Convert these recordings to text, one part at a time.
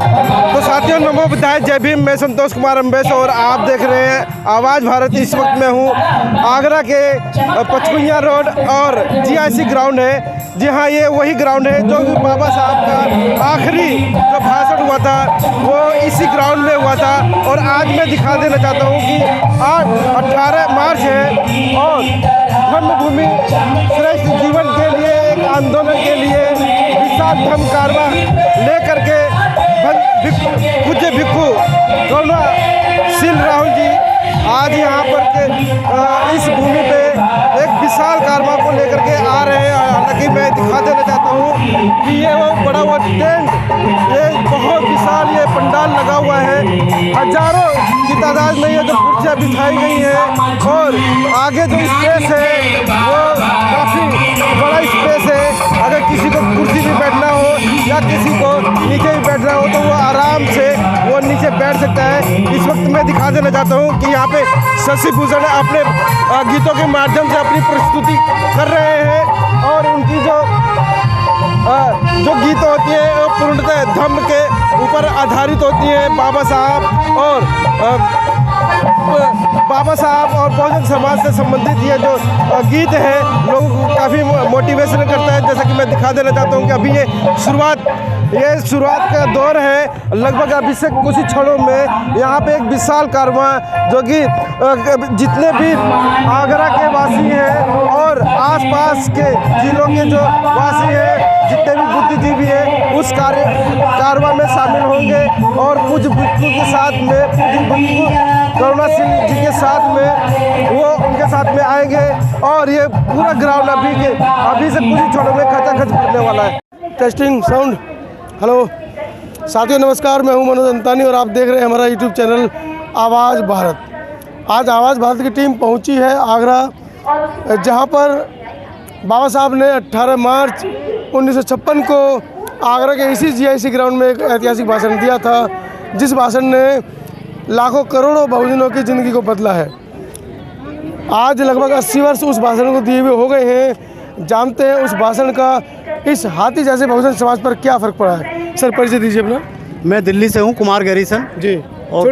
तो साथियों, नमो बुद्धाय, जय भीम। मैं संतोष कुमार अम्बेश और आप देख रहे हैं आवाज़ भारत। इस वक्त मैं हूँ आगरा के पचकुनिया रोड और GIC ग्राउंड है। जी हाँ, ये वही ग्राउंड है जो कि बाबा साहब का आखिरी जो भाषण हुआ था वो इसी ग्राउंड में हुआ था। और आज मैं दिखा देना चाहता हूँ कि आज 18 मार्च है और धम्मभूमि श्रेष्ठ जीवन के लिए एक आंदोलन के लिए विशाल धम्म कारवां लेकर के पूज्य भिक्खु गौणाशील राहुल जी आज यहाँ पर के इस भूमि पे एक विशाल कारवां को लेकर के आ रहे हैं। हालांकि मैं दिखा देना चाहता हूँ कि ये वो बड़ा हुआ टेंट, ये बहुत विशाल ये पंडाल लगा हुआ है। हजारों की तादाद में ये जो कुर्सियाँ बिछाई गई हैं और आगे जो स्पेस है वो काफ़ी बड़ा स्पेस है। अगर किसी को कुर्सी भी बैठना हो या किसी को नीचे भी बैठना हो तो वो आराम से वो नीचे बैठ सकता है। इस वक्त मैं दिखा देना चाहता हूँ कि यहाँ पे शशि भूषण अपने गीतों के माध्यम से अपनी प्रस्तुति कर रहे हैं और उनकी जो गीत होती है वो पूर्णतः धम्म के ऊपर आधारित होती है। बाबा साहब और बहुजन समाज से संबंधित ये जो गीत है लोगों को काफ़ी मोटिवेशन करता है। जैसा कि मैं दिखा देना चाहता हूँ कि अभी ये शुरुआत का दौर है। लगभग अभी से कुछ ही क्षणों में यहाँ पे एक विशाल कारवां जो कि जितने भी आगरा के वासी हैं और आसपास के जिलों के जो वासी हैं, जितने भी बुद्धिजीवी हैं, उस कारवां में शामिल होंगे और कुछ भिक्खु के साथ में भिक्खु गौणाशील जी के साथ में वो उनके साथ में आएंगे और ये पूरा ग्राउंड अभी से कुछ ही क्षणों में खचाखच भरने वाला है। Testing sound. हेलो साथियों, नमस्कार। मैं हूं मनोज अंतानी और आप देख रहे हैं हमारा YouTube चैनल आवाज़ भारत। आज आवाज़ भारत की टीम पहुंची है आगरा, जहां पर बाबा साहब ने 18 मार्च 1956 को आगरा के इसी GIC ग्राउंड में एक ऐतिहासिक भाषण दिया था, जिस भाषण ने लाखों करोड़ों बहुजनों की ज़िंदगी को बदला है। आज लगभग 80 वर्ष उस भाषण को दिए हुए हो गए हैं। जानते हैं उस भाषण का इस हाथी जैसे बहुजन समाज पर क्या फ़र्क पड़ा है। सर, परिचय दीजिए अपना। मैं दिल्ली से हूँ, कुमार गैरीसन जी। और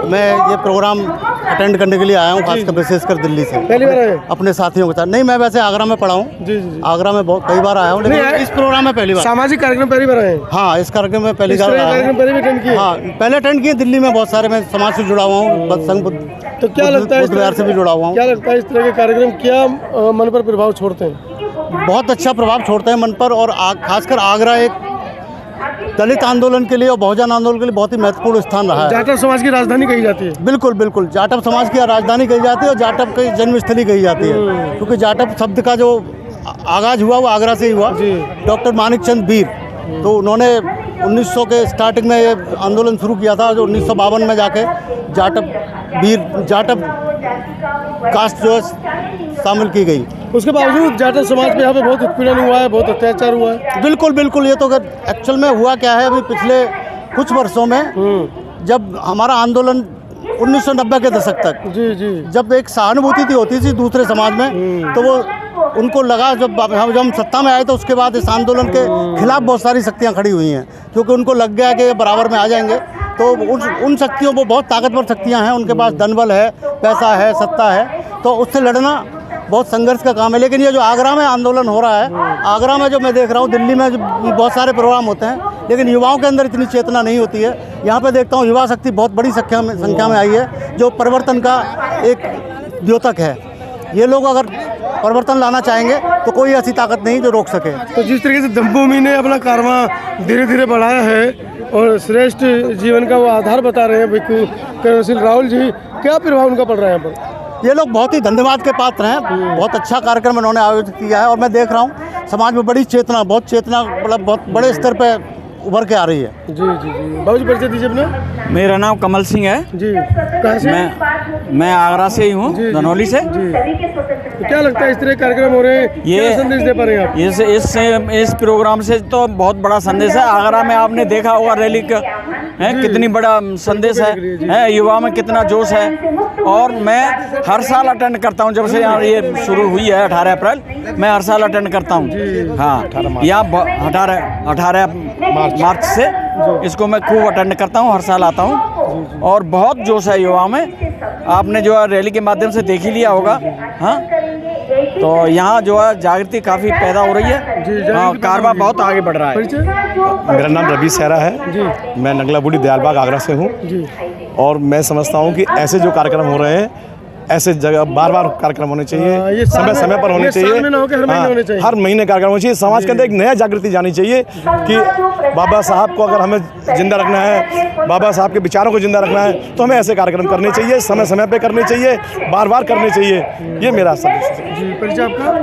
मैं ये प्रोग्राम अटेंड करने के लिए आया हूँ, खासकर विशेषकर दिल्ली से। पहली बार आए? अपने साथियों के साथ। नहीं, मैं वैसे आगरा में पढ़ा हूँ। जी। आगरा में बहुत कई बार आया हूँ, लेकिन इस प्रोग्राम में पहली बार। सामाजिक कार्यक्रम पहली बार आए? हाँ, इस कार्यक्रम में पहली बार आया हूँ। पहले अटेंड किए दिल्ली में बहुत सारे। मैं समाज से जुड़ा हुआ हूँ, संघ तो क्या लगता है बुद्ध से भी जुड़ा हुआ हूँ। क्या लगता है इस तरह के कार्यक्रम क्या मन पर प्रभाव छोड़ते हैं? बहुत अच्छा प्रभाव छोड़ते हैं मन पर। और खासकर आगरा एक दलित आंदोलन के लिए और बहुजन आंदोलन के लिए बहुत ही महत्वपूर्ण स्थान रहा है। जाटव समाज की राजधानी कही जाती है। बिल्कुल बिल्कुल, जाटव समाज की राजधानी कही जाती है और जाटव की जन्मस्थली कही जाती है, क्योंकि जाटव शब्द का जो आगाज हुआ वो आगरा से ही हुआ। डॉक्टर मानिकचंद बीर, तो उन्होंने 1900 के स्टार्टिंग में ये आंदोलन शुरू किया था, जो 1952 में जाके जाटव कास्ट जो शामिल की गई। उसके बावजूद जाटव समाज पे यहाँ पे बहुत उत्पीड़न हुआ है, बहुत अत्याचार हुआ है। बिल्कुल बिल्कुल, ये तो एक्चुअल में हुआ क्या है, अभी पिछले कुछ वर्षों में जब हमारा आंदोलन 1990 के दशक तक जब एक सहानुभूति होती थी दूसरे समाज में, तो वो उनको लगा जब हम सत्ता में आए तो उसके बाद इस आंदोलन के खिलाफ बहुत सारी शक्तियाँ खड़ी हुई हैं, क्योंकि उनको लग गया कि बराबर में आ जाएंगे। तो उन शक्तियों को, बहुत ताकतवर शक्तियाँ हैं, उनके पास धनबल है, पैसा है, सत्ता है, तो उससे लड़ना बहुत संघर्ष का काम है। लेकिन ये जो आगरा में आंदोलन हो रहा है, आगरा में जो मैं देख रहा हूँ, दिल्ली में जो बहुत सारे प्रोग्राम होते हैं, लेकिन युवाओं के अंदर इतनी चेतना नहीं होती है। यहाँ पे देखता हूँ युवा शक्ति बहुत बड़ी संख्या में आई है, जो परिवर्तन का एक द्योतक है। ये लोग अगर परिवर्तन लाना चाहेंगे तो कोई ऐसी ताकत नहीं जो रोक सके। तो जिस तरीके से धम्मभूमि ने अपना कारवां धीरे धीरे बढ़ाया है और श्रेष्ठ जीवन का वो आधार बता रहे हैं भिक्खु गौणाशील राहुल जी, क्या प्रभाव उनका पड़ रहा है यहाँ पर? ये लोग बहुत ही धन्यवाद के पात्र हैं। बहुत अच्छा कार्यक्रम उन्होंने आयोजित किया है और मैं देख रहा हूँ समाज में बड़ी चेतना, मतलब बहुत बड़े स्तर पे उभर के आ रही है। जी जी जी। बाबू जी, परिचय दीजिए अपना। मेरा नाम कमल सिंह है जी। कहाँ से? मैं आगरा से ही हूँ, धनौली से जी। तो क्या लगता है इस तरह कार्यक्रम हो रहे हैं, क्या संदेश दे पा रहे हैं आप? इस प्रोग्राम से तो बहुत बड़ा संदेश है। आगरा में आपने देखा होगा रैली का हैं, कितनी बड़ा संदेश है, युवा में कितना जोश है। और मैं हर साल अटेंड करता हूँ, जब से यहाँ ये शुरू हुई है 18 अप्रैल, मैं हर साल अटेंड करता हूँ। हाँ, यहाँ 18 मार्च से इसको मैं खूब अटेंड करता हूँ, हर साल आता हूँ और बहुत जोश है युवा में। आपने जो है रैली के माध्यम से देख ही लिया होगा। हाँ, तो यहाँ जो है जागृति काफ़ी पैदा हो रही है। हाँ, कारवा बहुत आगे बढ़ रहा है। मेरा नाम रवि सहरा है, मैं नगला बूढ़ी दयालबाग आगरा से हूँ। और मैं समझता हूँ कि ऐसे जो कार्यक्रम हो रहे हैं, ऐसे जगह बार बार कार्यक्रम होने चाहिए, समय समय पर होने चाहिए, हर महीने कार्यक्रम होने चाहिए। समाज के अंदर एक नया जागृति जानी चाहिए कि बाबा साहब को अगर हमें जिंदा रखना है, बाबा साहब के विचारों को जिंदा रखना है, तो हमें ऐसे कार्यक्रम करने चाहिए, समय समय पे करने चाहिए, बार बार करने चाहिए। ये मेरा सब।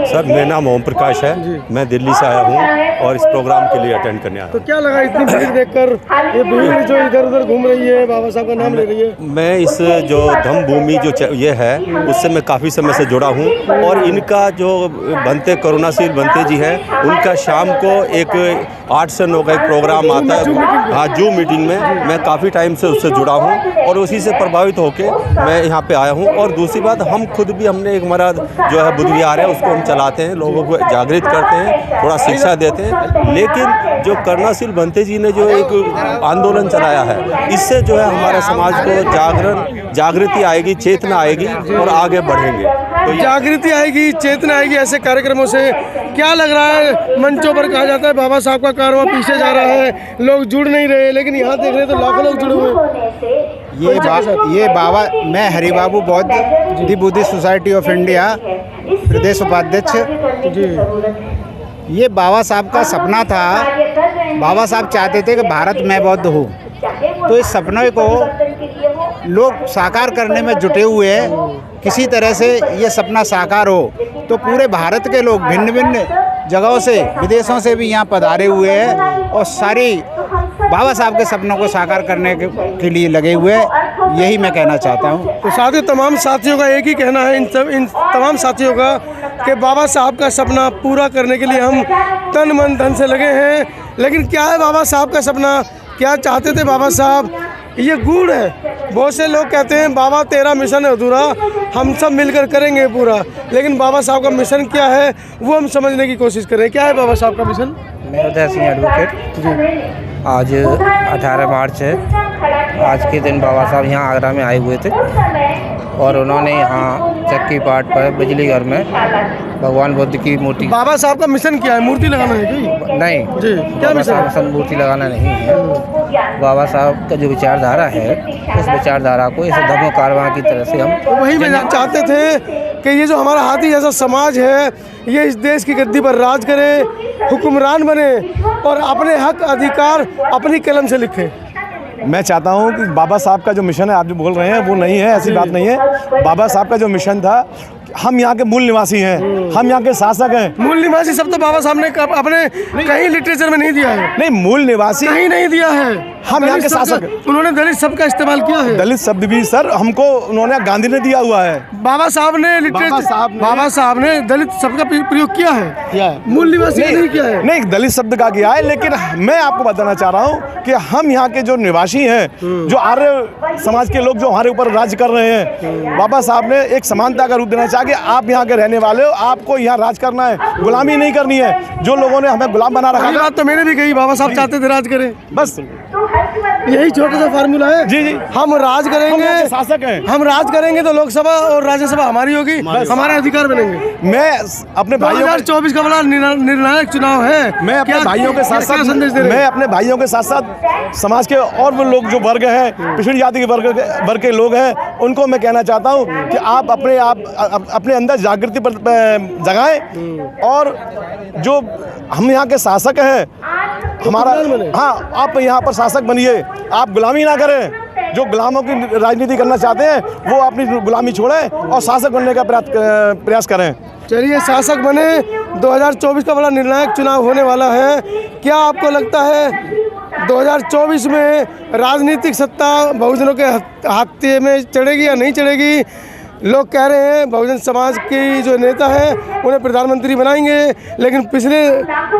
सर, मेरा नाम ओम प्रकाश है, मैं दिल्ली से आया हूँ और इस प्रोग्राम के लिए अटेंड करने आया। तो क्या लगा इतनी भीड़ देखकर, ये भीड़ जो इधर उधर घूम रही है, बाबा साहब का नाम ले रही है? मैं इस जो धम्म भूमि जो ये है उससे मैं काफ़ी समय से जुड़ा हूँ। और इनका जो बनते करुणाशील बनते जी हैं, उनका शाम को एक 8 से 9 का एक प्रोग्राम आता है, हाँ, जूम मीटिंग में। मैं काफ़ी टाइम से उससे जुड़ा हूँ और उसी से प्रभावित होकर मैं यहाँ पे आया हूँ। और दूसरी बात, हम खुद भी हमने एक हमारा जो है बुद्ध विहार है, उसको हम चलाते हैं, लोगों को जागृत करते हैं, थोड़ा शिक्षा देते हैं। लेकिन जो करुणाशील बनते जी ने जो एक आंदोलन चलाया है, इससे जो है हमारे समाज को जागृति आएगी, चेतना आएगी और आगे बढ़ेंगे। तो जागृति आएगी, चेतना आएगी ऐसे कार्यक्रमों से। क्या लग रहा है, मंचों पर कहा जाता है बाबा साहब का कारवां पीछे जा रहा है, लोग जुड़ नहीं रहे, लेकिन यहाँ देख रहे तो लाखों लोग जुड़े हुए। ये बाबा, मैं Haribabu Bauddh, the Buddhist society of India प्रदेश उपाध्यक्ष जी। ये बाबा साहब का सपना था। बाबा साहब चाहते थे कि भारत में बौद्ध हो, तो इस सपने को लोग साकार करने में जुटे हुए हैं। किसी तरह से ये सपना साकार हो, तो पूरे भारत के लोग भिन्न भिन्न जगहों से, विदेशों से भी यहाँ पधारे हुए हैं और सारी बाबा साहब के सपनों को साकार करने के लिए लगे हुए हैं। यही मैं कहना चाहता हूँ। तो साथ ही तमाम साथियों का एक ही कहना है, इन तमाम साथियों का, कि बाबा साहब का सपना पूरा करने के लिए हम तन मन धन से लगे हैं। लेकिन क्या है बाबा साहब का सपना, क्या चाहते थे बाबा साहब, ये गूढ़ है। बहुत से लोग कहते हैं बाबा तेरा मिशन है अधूरा, हम सब मिलकर करेंगे पूरा। लेकिन बाबा साहब का मिशन क्या है वो हम समझने की कोशिश करें। क्या है बाबा साहब का मिशन? मैं उदय सिंह एडवोकेट जी। आज 18 मार्च है। आज के दिन बाबा साहब यहाँ आगरा में आए हुए थे और उन्होंने यहाँ चक्की पाट पर बिजली घर में भगवान बुद्ध की मूर्ति। बाबा साहब का मिशन क्या है, मूर्ति लगाना है क्या? नहीं जी, क्या मिशन? सब मूर्ति लगाना नहीं है। बाबा साहब का जो विचारधारा है, उस विचारधारा को इस धम्म कारवां की तरह से हम तो वही मैं चाहते थे कि ये जो हमारा हाथी जैसा समाज है, ये इस देश की गद्दी पर राज करे, हुक्मरान बने और अपने हक अधिकार अपनी कलम से लिखे। मैं चाहता हूँ कि बाबा साहब का जो मिशन है, आप जो बोल रहे हैं वो नहीं है, ऐसी बात नहीं है। बाबा साहब का जो मिशन था, हम यहाँ के मूल निवासी हैं, हम यहाँ के शासक हैं। मूल निवासी शब्द तो बाबा साहब ने अपने कहीं लिटरेचर में नहीं दिया है। नहीं, मूल निवासी कहीं नहीं दिया है। हम यहाँ के शासक। उन्होंने दलित शब्द का इस्तेमाल किया है। दलित शब्द भी सर हमको उन्होंने गांधी ने दिया हुआ है। बाबा साहब ने बाबा साहब ने दलित शब्द का प्रयोग किया है, मूल निवासी नहीं किया है। नहीं, दलित शब्द का किया है। लेकिन मैं आपको बताना चाह रहा हूँ कि हम यहाँ के जो निवासी हैं, जो आर्य समाज के लोग जो हमारे ऊपर राज कर रहे हैं, बाबा साहब ने एक समानता का रूप देना चाहा कि आप यहाँ के रहने वाले हो, आपको यहाँ राज करना है, गुलामी नहीं करनी है। जो लोगों ने हमें गुलाम बना रखा है, तो मैंने भी कही बाबा साहब चाहते थे राज करें, बस यही छोटा सा फार्मूला है। जी जी, हम राज करेंगे, शासक हैं, हम राज करेंगे तो लोकसभा और राज्यसभा हमारी होगी, हमारे अधिकार बनेंगे। मैं अपने भाइयों 2024 का बड़ा निर्णायक चुनाव है। मैं अपने भाइयों के साथ साथ मैं अपने भाइयों के साथ साथ समाज के और वो लोग जो वर्ग हैं, पिछड़ी जाति के वर्ग के लोग हैं, उनको मैं कहना चाहता हूँ कि आप अपने अंदर जागृति पर जगाएं और जो हम यहाँ के शासक हैं, हमारा, हाँ, आप यहाँ पर शासक बनिए, आप गुलामी ना करें। जो गुलामों की राजनीति करना चाहते हैं वो अपनी गुलामी छोड़ें और शासक बनने का प्रयास करें। चलिए, शासक बने। 2024 का बड़ा निर्णायक चुनाव होने वाला है। क्या आपको लगता है 2024 में राजनीतिक सत्ता बहुजनों के हाथे में चढ़ेगी या नहीं चढ़ेगी? लोग कह रहे हैं बहुजन समाज की जो नेता हैं उन्हें प्रधानमंत्री बनाएंगे, लेकिन पिछले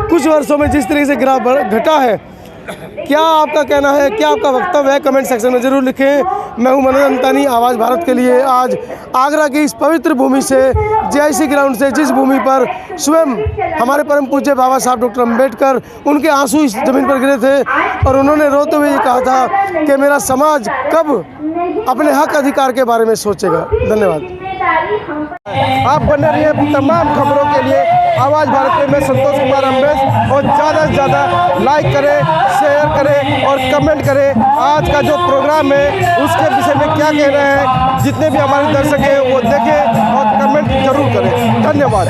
कुछ वर्षों में जिस तरीके से ग्राफ घटा है क्या आपका कहना है, क्या आपका वक्तव्य है, कमेंट सेक्शन में ज़रूर लिखें। मैं हूं मनोज अंतानी, आवाज़ भारत के लिए। आज आगरा की इस पवित्र भूमि से, JIC ग्राउंड से, जिस भूमि पर स्वयं हमारे परम पूज्य बाबा साहब डॉक्टर अम्बेडकर, उनके आंसू इस ज़मीन पर गिरे थे और उन्होंने रोते हुए ये कहा था कि मेरा समाज कब अपने हक अधिकार के बारे में सोचेगा। धन्यवाद। आप बने रहिए तमाम खबरों के लिए आवाज़ भारत पे। मैं संतोष कुमार अम्बेश, और ज़्यादा से ज़्यादा लाइक करें, शेयर करें और कमेंट करें। आज का जो प्रोग्राम है उसके विषय में क्या कह रहे हैं, जितने भी हमारे दर्शक हैं वो देखें और कमेंट जरूर करें। धन्यवाद।